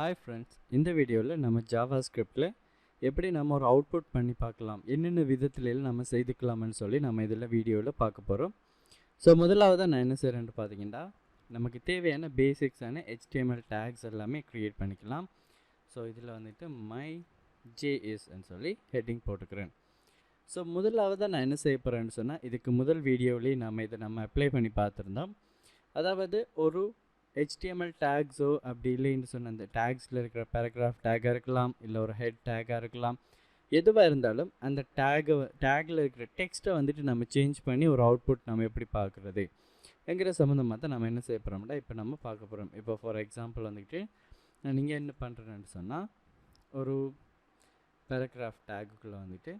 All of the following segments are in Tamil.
Hi friends, இந்த வீடியோவில் நம்ம JavaScriptல எப்படி நம்ம ஒரு அவுட்புட் பண்ணி பார்க்கலாம், என்னென்ன விதத்தில் நம்ம செய்துக்கலாம்னு சொல்லி நம்ம இதில் வீடியோவில் பார்க்க போகிறோம். ஸோ முதலாவதாக நான் என்ன செய்கிறேன்னு பார்த்தீங்கன்னா, நமக்கு தேவையான பேசிக்ஸான HTML டேக்ஸ் எல்லாமே க்ரியேட் பண்ணிக்கலாம். ஸோ இதில் வந்துட்டு my.js சொல்லி ஹெட்டிங் போட்டுக்கிறேன். ஸோ முதலாவதாக நான் என்ன செய்ய போகிறேன்னு சொன்னால், இதுக்கு முதல் வீடியோவிலேயே நம்ம அப்ளை பண்ணி பார்த்துருந்தோம். அதாவது ஒரு HTML டேக்ஸோ அப்படி இல்லைன்னு சொன்ன அந்த டேக்ஸில் இருக்கிற பேராகிராஃப் டேக்காக இருக்கலாம், இல்லை ஒரு ஹெட் டேக்காக இருக்கலாம், எதுவாக இருந்தாலும் அந்த டேக்கில் இருக்கிற டெக்ஸ்ட்டை வந்துட்டு நம்ம சேஞ்ச் பண்ணி ஒரு அவுட்புட் நம்ம எப்படி பார்க்குறது என்கிற சம்மந்தமாக தான் நம்ம என்ன செய்ய போகிறோம்னா இப்போ நம்ம பார்க்க போகிறோம். இப்போ ஃபார் எக்ஸாம்பிள் வந்துட்டு நீங்கள் என்ன பண்ணுறேன்னு சொன்னால், ஒரு பேராகிராஃப் டேக்குள்ளே வந்துட்டு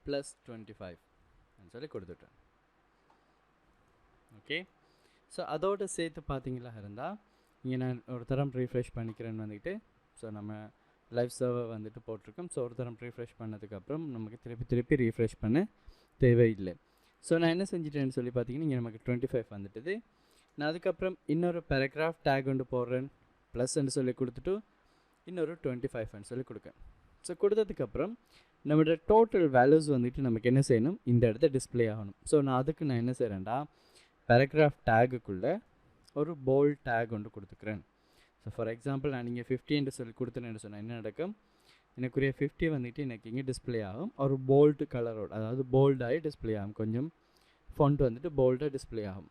+25 சொல்லி கொடுத்துட்டேன். ஓகே, ஸோ அதோடு சேர்த்து பார்த்தீங்களா இருந்தால் இங்கே நான் ஒரு தரம் ரீஃப்ரெஷ் பண்ணிக்கிறேன்னு வந்துட்டு, ஸோ நம்ம லைவ் சர்வர் வந்துட்டு போட்டிருக்கோம். ஸோ ஒரு தரம் ரீஃப்ரெஷ் பண்ணதுக்கப்புறம் நமக்கு திருப்பி ரீஃப்ரெஷ் பண்ண தேவையில்லை. ஸோ நான் என்ன செஞ்சிட்டேன்னு சொல்லி பார்த்தீங்கன்னா, இங்கே நமக்கு 25 வந்துட்டுது. நான் அதுக்கப்புறம் இன்னொரு பேராகிராஃப் டேக் ஒன்று போடுறேன், +ன்னு சொல்லி கொடுத்துட்டு இன்னொரு 25 சொல்லி கொடுக்கேன். ஸோ கொடுத்ததுக்கப்புறம் நம்மளோட டோட்டல் வேல்யூஸ் வந்துட்டு நமக்கு என்ன செய்யணும், இந்த இடத்த டிஸ்பிளே ஆகணும். ஸோ நான் அதுக்கு நான் என்ன செய்கிறேன்டா, பேராகிராஃப் டேக்குள்ளே ஒரு போல்ட் டேக் ஒன்று கொடுத்துக்கிறேன். ஸோ ஃபார் எக்ஸாம்பிள் நான் நீங்கள் 50 சொல்லி கொடுத்தேன்னு சொன்னால் என்ன நடக்கும், எனக்குரிய 50 வந்துட்டு எனக்கு இங்கே டிஸ்பிளே ஆகும். ஒரு போல்டு கலரோட, அதாவது போல்டாகி டிஸ்பிளே ஆகும், கொஞ்சம் ஃபொண்ட் வந்துட்டு போல்டாக டிஸ்பிளே ஆகும்.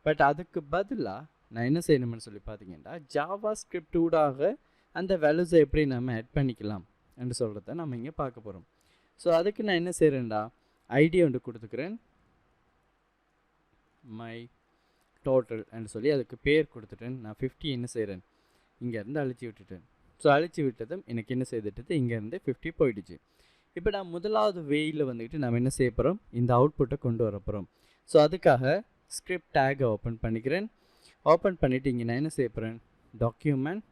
பட் அதுக்கு பதிலாக நான் என்ன செய்யணும்னு சொல்லி பார்த்தீங்கன்னா, JavaScript ஊடாக அந்த வேல்யூஸை எப்படி நம்ம ஆட் பண்ணிக்கலாம் என்று சொல்கிறத நம்ம இங்கே பார்க்க போகிறோம். ஸோ அதுக்கு நான் என்ன செய்கிறேன்டா, ஐடி ஒன்று கொடுத்துக்கிறேன், மை டோட்டல் சொல்லி அதுக்கு பேர் கொடுத்துட்டேன். நான் 50 என்ன செய்கிறேன், இங்கேருந்து அழிச்சு விட்டுட்டேன். ஸோ அழிச்சு விட்டதும் எனக்கு என்ன செய்துட்டு இங்கேருந்து 50 போயிடுச்சு. இப்போ நான் முதலாவது வேயில் வந்துட்டு நம்ம என்ன செய்ய போகிறோம், இந்த அவுட்புட்டை கொண்டு வர போகிறோம். ஸோ அதுக்காக ஸ்கிரிப்ட் டேக்கை ஓப்பன் பண்ணிக்கிறேன். ஓப்பன் பண்ணிவிட்டு இங்கே நான் என்ன செய்ய போகிறேன், document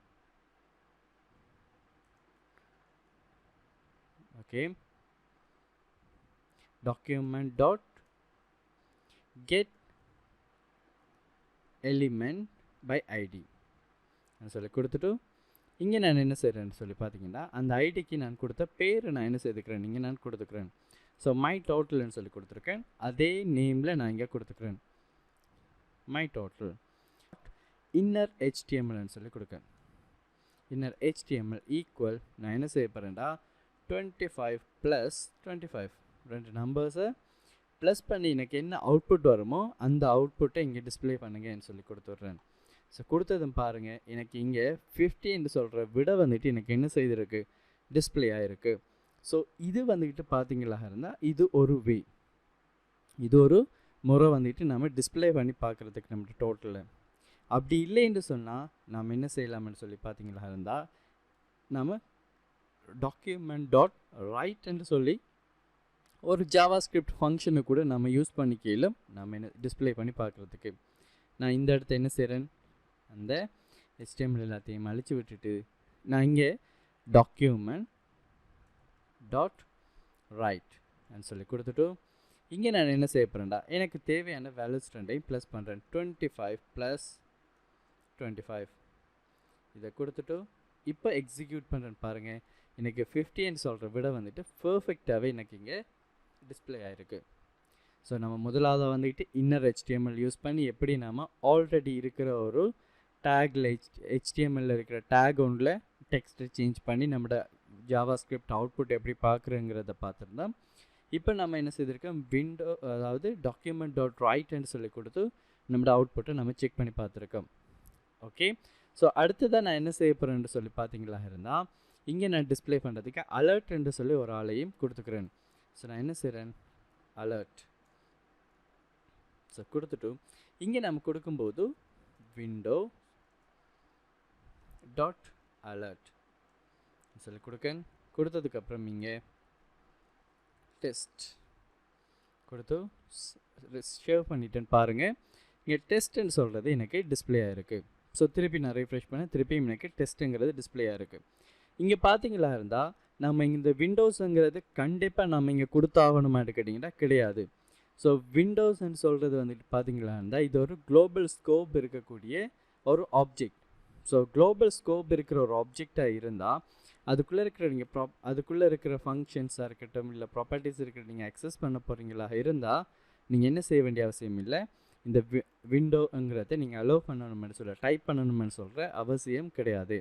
dot get element by ID சொல்லி கொடுத்துட்டு இங்கே நான் என்ன செய்கிறேன்னு சொல்லி பார்த்தீங்கன்னா, அந்த ஐடிக்கு நான் கொடுத்த பேர் நான் என்ன செய்துக்கிறேன், இங்கே நான் கொடுத்துக்கிறேன். ஸோ மை டோட்டல்னு சொல்லி கொடுத்துருக்கேன். அதே நேமில் நான் இங்கே கொடுத்துக்கிறேன், மை டோட்டல் இன்னர் HTMLன்னு சொல்லி கொடுக்கேன். இன்னர் HTML ஈக்குவல் நான் என்ன செய்ய போகிறேன்டா, 25 + 25 ரெண்டு நம்பர்ஸை ப்ளஸ் பண்ணி எனக்கு என்ன அவுட்புட் வருமோ அந்த அவுட்புட்டை இங்கே டிஸ்பிளே பண்ணுங்கன்னு சொல்லி கொடுத்துட்றேன். ஸோ கொடுத்ததும் பாருங்கள், எனக்கு இங்கே 50 சொல்கிற விட வந்துட்டு எனக்கு என்ன செய்திருக்கு, டிஸ்பிளே ஆகிருக்கு. ஸோ இது வந்துக்கிட்டு பார்த்தீங்களா இருந்தால் இது ஒரு வே, இது ஒரு முறை வந்துட்டு நம்ம டிஸ்பிளே பண்ணி பார்க்குறதுக்கு நம்ம டோட்டலில். அப்படி இல்லைன்னு சொன்னால் நம்ம என்ன செய்யலாம்னு சொல்லி பார்த்தீங்களா இருந்தால், நம்ம டாக்குமெண்ட் டாட் ரைட்ன்னு சொல்லி ஒரு JavaScript ஃபங்க்ஷனை கூட நம்ம யூஸ் பண்ணிக்கல நம்ம என்ன டிஸ்பிளே பண்ணி பார்க்குறதுக்கு. நான் இந்த இடத்த என்ன செய்கிறேன், அந்த HTML எல்லாத்தையும் அழிச்சு விட்டுட்டு நான் இங்கே டாக்குமெண்ட் டாட் ரைட் சொல்லி கொடுத்துட்டு இங்கே நான் என்ன செய்ய போகிறேன்டா, எனக்கு தேவையான வேல்யூஸ் ரெண்டையும் ப்ளஸ் பண்ணுறேன். 25 + 25 இதை கொடுத்துட்டு இப்போ எக்ஸிக்யூட் பண்ணுறேன்னு பாருங்கள், எனக்கு 50 சொல்கிற விட வந்துட்டு பர்ஃபெக்டாகவே எனக்கு இங்கே டிஸ்பிளே ஆகிருக்கு. ஸோ நம்ம முதலாவது வந்துட்டு இன்னர் HTML யூஸ் பண்ணி எப்படி நம்ம ஆல்ரெடி இருக்கிற ஒரு டேக்கில் HTML இருக்கிற டேக் ஒன்றில் டெக்ஸ்ட்டை சேஞ்ச் பண்ணி நம்மளோட JavaScript அவுட்புட் எப்படி பார்க்குறோங்கிறத பார்த்துருந்தோம். இப்போ நம்ம என்ன செய்திருக்கோம், அதாவது டாக்குமெண்ட் டாட் ரைட்ன்னு சொல்லி கொடுத்து நம்மளோட அவுட்புட்டை நம்ம செக் பண்ணி பார்த்துருக்கோம். ஓகே, ஸோ அடுத்ததான் நான் என்ன செய்ய போகிறேன்னு சொல்லி பார்த்தீங்களா இருந்தால், இங்கே நான் டிஸ்பிளே பண்ணுறதுக்கு அலர்ட்ன்னு சொல்லி ஒரு ஆளையும் கொடுத்துக்கிறேன். ஸோ நான் என்ன செய்கிறேன், அலர்ட் ஸோ கொடுத்துட்டு இங்கே நம்ம கொடுக்கும்போது விண்டோ டாட் அலர்ட் சொல்லி கொடுத்ததுக்கப்புறம் இங்கே டெஸ்ட் கொடுத்து சேவ் பண்ணிட்டேன்னு பாருங்கள், இங்கே டெஸ்ட்டுன்னு சொல்கிறது எனக்கு டிஸ்பிளே ஆகிருக்கு. ஸோ திருப்பி நான் ரீஃப்ரெஷ் பண்ணேன், திருப்பியும் எனக்கு டெஸ்ட்டுங்கிறது டிஸ்பிளே ஆகிருக்கு. இங்கே பார்த்தீங்களா இருந்தால் நம்ம இந்த விண்டோஸுங்கிறது கண்டிப்பாக நம்ம இங்கே கொடுத்தாகணுமான்னு கேட்டிங்கன்னா கிடையாது. ஸோ விண்டோஸ்ன்னு சொல்கிறது வந்துட்டு பார்த்தீங்களா இருந்தால் இது ஒரு குளோபல் ஸ்கோப் இருக்கக்கூடிய ஒரு ஆப்ஜெக்ட். ஸோ குளோபல் ஸ்கோப் இருக்கிற ஒரு ஆப்ஜெக்டாக இருந்தால் அதுக்குள்ளே இருக்கிற நீங்கள் அதுக்குள்ளே இருக்கிற ஃபங்க்ஷன்ஸாக இருக்கட்டும் இல்லை ப்ராப்பர்ட்டிஸ் இருக்கிற நீங்கள் அக்சஸ் பண்ண போகிறீங்களா இருந்தால் நீங்கள் என்ன செய்ய வேண்டிய அவசியம் இல்லை, இந்த விண்டோங்கிறத நீங்கள் அலோவ் பண்ணணும்னு டைப் பண்ணணும்னு சொல்கிற அவசியம் கிடையாது.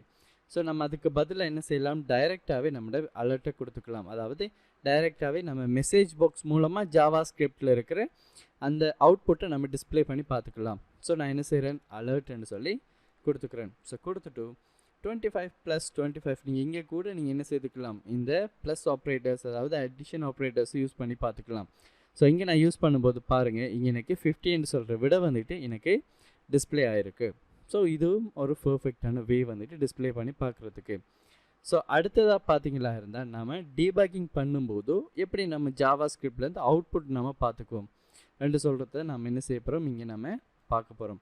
ஸோ நம்ம அதுக்கு பதிலாக என்ன செய்யலாம், டைரெக்டாகவே நம்மளோட அலர்ட்டை கொடுத்துக்கலாம். அதாவது டைரெக்டாகவே நம்ம மெசேஜ் பாக்ஸ் மூலமாக ஜாவாஸ்கிரிப்டில் இருக்கிற அந்த அவுட்புட்டை நம்ம டிஸ்பிளே பண்ணி பார்த்துக்கலாம். ஸோ நான் என்ன செய்கிறேன், அலர்ட்னு சொல்லி கொடுத்துக்கிறேன். ஸோ கொடுத்துட்டு 25 + 25 நீங்கள் இங்கே கூட நீங்கள் என்ன செய்துக்கலாம், இந்த ப்ளஸ் ஆப்ரேட்டர்ஸ் அதாவது அடிஷன் ஆப்ரேட்டர்ஸ் யூஸ் பண்ணி பார்த்துக்கலாம். ஸோ இங்கே நான் யூஸ் பண்ணும்போது பாருங்கள், இங்கே எனக்கு 50ன்னு சொல்கிற விட வந்துட்டு எனக்கு டிஸ்பிளே ஆகிருக்கு. ஸோ இதுவும் ஒரு பர்ஃபெக்டான வே வந்துட்டு டிஸ்பிளே பண்ணி பார்க்குறதுக்கு. ஸோ அடுத்ததாக பார்த்தீங்களா இருந்தால் நம்ம டீபக்கிங் பண்ணும்போது எப்படி நம்ம ஜாவாஸ்கிரிப்ட்லேருந்து அவுட்புட் நம்ம பார்த்துக்குவோம் ரெண்டு சொல்கிறத நம்ம என்ன செய்ய போகிறோம், இங்கே நம்ம பார்க்க போகிறோம்.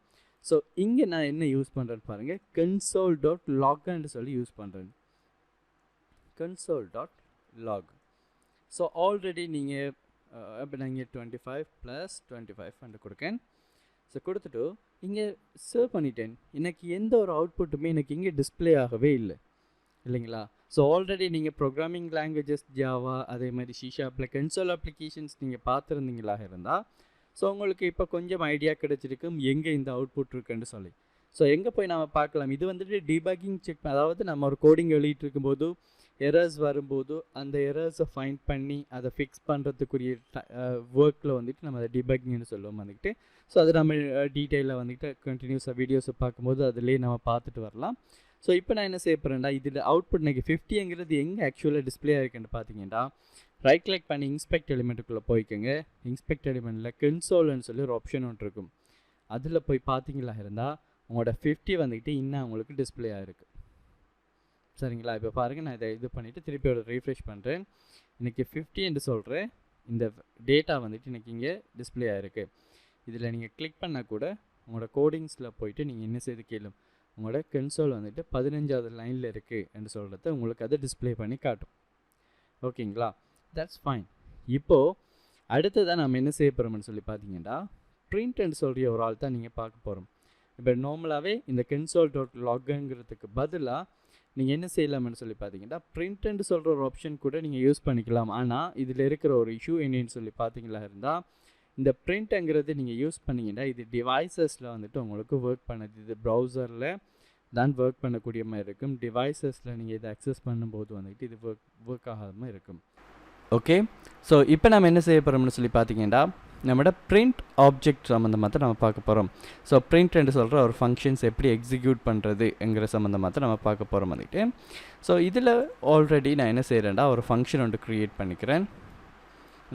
ஸோ இங்கே நான் என்ன யூஸ் பண்ணுறேன்னு பாருங்கள், console.logன்னு சொல்லி யூஸ் பண்ணுறேன். console.log. ஸோ ஆல்ரெடி நீங்கள் இப்போ நான் இங்கே 25 + 25 கொடுக்கேன். ஸோ கொடுத்துட்டு இங்கே சர்வ் பண்ணிட்டேன். எனக்கு எந்த ஒரு அவுட்புட்டுமே எனக்கு இங்கே டிஸ்பிளே ஆகவே இல்லை இல்லைங்களா. ஸோ ஆல்ரெடி நீங்கள் ப்ரோக்ராமிங் லாங்குவேஜஸ் ஜாவா அதே மாதிரி C#ல் கன்சோல் அப்ளிகேஷன்ஸ் நீங்கள் பார்த்துருந்தீங்களாக இருந்தால் ஸோ உங்களுக்கு இப்போ கொஞ்சம் ஐடியா கிடச்சிருக்கும் எங்கே இந்த அவுட்புட் இருக்குன்னு சொல்லி. ஸோ எங்கே போய் நம்ம பார்க்கலாம், இது வந்துட்டு டீபக்கிங் செக், அதாவது நம்ம ஒரு கோடிங் எழுதிட்டு இருக்கும்போது எரர்ஸ் வரும்போது அந்த எரர்ஸை ஃபைண்ட் பண்ணி அதை ஃபிக்ஸ் பண்ணுறதுக்குரிய ஒர்க்கில் வந்துட்டு நம்ம அதை டீபக்கிங்னு சொல்லுவோம் வந்துக்கிட்டு. ஸோ அது நம்ம டீட்டெயிலாக வந்துட்டு கண்டினியூஸாக வீடியோஸை பார்க்கும்போது அதிலே நம்ம பார்த்துட்டு வரலாம். ஸோ இப்போ நான் என்ன செய்ய போகிறேன்டா, இதில் அவுட்புட் எனக்கு 50ங்கிறது எங்கே ஆக்சுவலாக டிஸ்பிளே ஆகிருக்குன்னு பார்த்தீங்கன்னா, ரைட் கிளிக் பண்ணி இன்ஸ்பெக்ட் எலிமெண்ட்டுக்குள்ளே போய்க்கோங்க. இன்ஸ்பெக்ட் எலிமெண்ட்டில் கன்சோல்னு சொல்லி ஒரு ஆப்ஷன் ஒன்று இருக்கும். அதில் போய் பார்த்தீங்களா இருந்தால் உங்களோட 50 வந்துக்கிட்டு இன்னும் உங்களுக்கு டிஸ்பிளே ஆகிருக்கு. சரிங்களா. இப்போ பாருங்கள், நான் இதை இது பண்ணிவிட்டு திருப்பி ஒரு ரீஃப்ரெஷ் பண்ணுறேன். இன்றைக்கி 50 என்று சொல்கிறேன் இந்த டேட்டா வந்துட்டு எனக்கு இங்கே டிஸ்பிளே ஆகிருக்கு. இதில் நீங்கள் கிளிக் பண்ணால் கூட உங்களோட கோடிங்ஸில் போயிட்டு நீங்கள் என்ன செய்து கேளும், உங்களோட கன்சோல் வந்துட்டு 15வது லைனில் இருக்குது என்று சொல்கிறத உங்களுக்கு அதை டிஸ்பிளே பண்ணி காட்டும். ஓகேங்களா, தட்ஸ் ஃபைன். இப்போது அடுத்ததாக நம்ம என்ன செய்ய போகிறோம்னு சொல்லி பார்த்தீங்கன்னா, பிரிண்ட்னு சொல்கிற ஒரு ஆள் தான் நீங்கள் பார்க்க போகிறோம். இப்போ நார்மலாகவே இந்த console.logங்கிறதுக்கு பதிலாக நீங்கள் என்ன செய்யலாம்னு சொல்லி பார்த்தீங்கன்னா, பிரிண்ட்னு சொல்கிற ஒரு ஆப்ஷன் கூட நீங்கள் யூஸ் பண்ணிக்கலாம். ஆனால் இதில் இருக்கிற ஒரு இஷ்யூ என்னன்னு சொல்லி பார்த்தீங்களா இருந்தால், இந்த பிரிண்ட்ங்கிறது நீங்கள் யூஸ் பண்ணிங்கன்னா இது டிவைசஸில் வந்துட்டு உங்களுக்கு ஒர்க் பண்ணுது. இது ப்ரௌசரில் தான் ஒர்க் பண்ணக்கூடிய மாதிரி இருக்கும். டிவைசஸில் நீங்கள் இதை அக்சஸ் பண்ணும்போது வந்துட்டு இது ஒர்க் ஆகாமல் இருக்கும். ஓகே, ஸோ இப்போ நம்ம என்ன செய்ய போகிறோம்னு சொல்லி பார்த்தீங்கன்னா, நம்மளோட பிரிண்ட் ஆப்ஜெக்ட் சம்மந்தமாக தான் நம்ம பார்க்க போகிறோம். ஸோ பிரிண்ட்னு சொல்கிற ஒரு ஃபங்க்ஷன்ஸ் எப்படி எக்ஸிக்யூட் பண்ணுறதுங்கிற சம்மந்தமாக தான் நம்ம பார்க்க போகிறோம் வந்துட்டு. ஸோ இதில் ஆல்ரெடி நான் என்ன செய்கிறேன்டா, ஒரு ஃபங்க்ஷன் ஒன்று க்ரியேட் பண்ணிக்கிறேன்.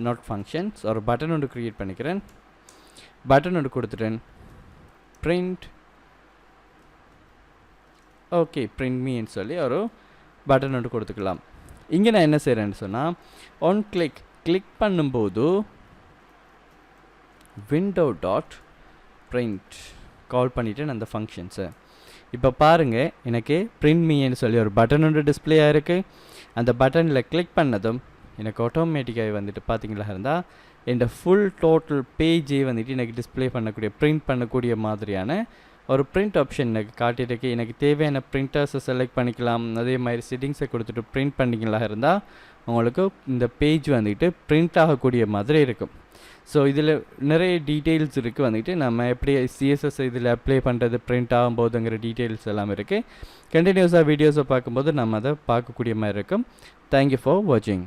நாட் ஃபங்க்ஷன்ஸ், ஒரு பட்டன் ஒன்று க்ரியேட் பண்ணிக்கிறேன். பட்டன் ஒன்று கொடுத்துட்டேன், பிரிண்ட் ஓகே பிரிண்ட் மீன்னு சொல்லி ஒரு பட்டன் ஒன்று கொடுத்துக்கலாம். இங்கே நான் என்ன செய்கிறேன்னு சொன்னால், ஒன் கிளிக் பண்ணும்போது window.print கால் பண்ணிவிட்டேன் அந்த ஃபங்க்ஷன்ஸை. இப்போ பாருங்கள், எனக்கு பிரிண்ட் மீன்னு சொல்லி ஒரு பட்டன் ஒன்று டிஸ்பிளே ஆகிருக்கு. அந்த பட்டனில் கிளிக் பண்ணதும் எனக்கு ஆட்டோமேட்டிக்காக வந்துட்டு பார்த்தீங்களா இருந்தால் இந்த ஃபுல் டோட்டல் பேஜே வந்துட்டு எனக்கு டிஸ்பிளே பண்ணக்கூடிய பிரிண்ட் பண்ணக்கூடிய மாதிரியான ஒரு பிரிண்ட் ஆப்ஷன் எனக்கு காட்டியிருக்கு. எனக்கு தேவையான பிரிண்டர்ஸை செலக்ட் பண்ணிக்கலாம். அதே மாதிரி செட்டிங்ஸை கொடுத்துட்டு பிரிண்ட் பண்ணிங்களா இருந்தால் உங்களுக்கு இந்த பேஜ் வந்துட்டு பிரிண்ட் ஆகக்கூடிய மாதிரி இருக்கும். ஸோ இதில் நிறைய டீட்டெயில்ஸ் இருக்குது வந்துட்டு, நம்ம எப்படி CSS இதில் அப்ளை பண்ணுறது பிரிண்ட் ஆகும்போதுங்கிற டீட்டெயில்ஸ் எல்லாம் இருக்குது. கண்டினியூஸாக வீடியோஸை பார்க்கும்போது நம்ம அதை பார்க்கக்கூடிய மாதிரி இருக்கும். தேங்க்யூ ஃபார் வாட்சிங்.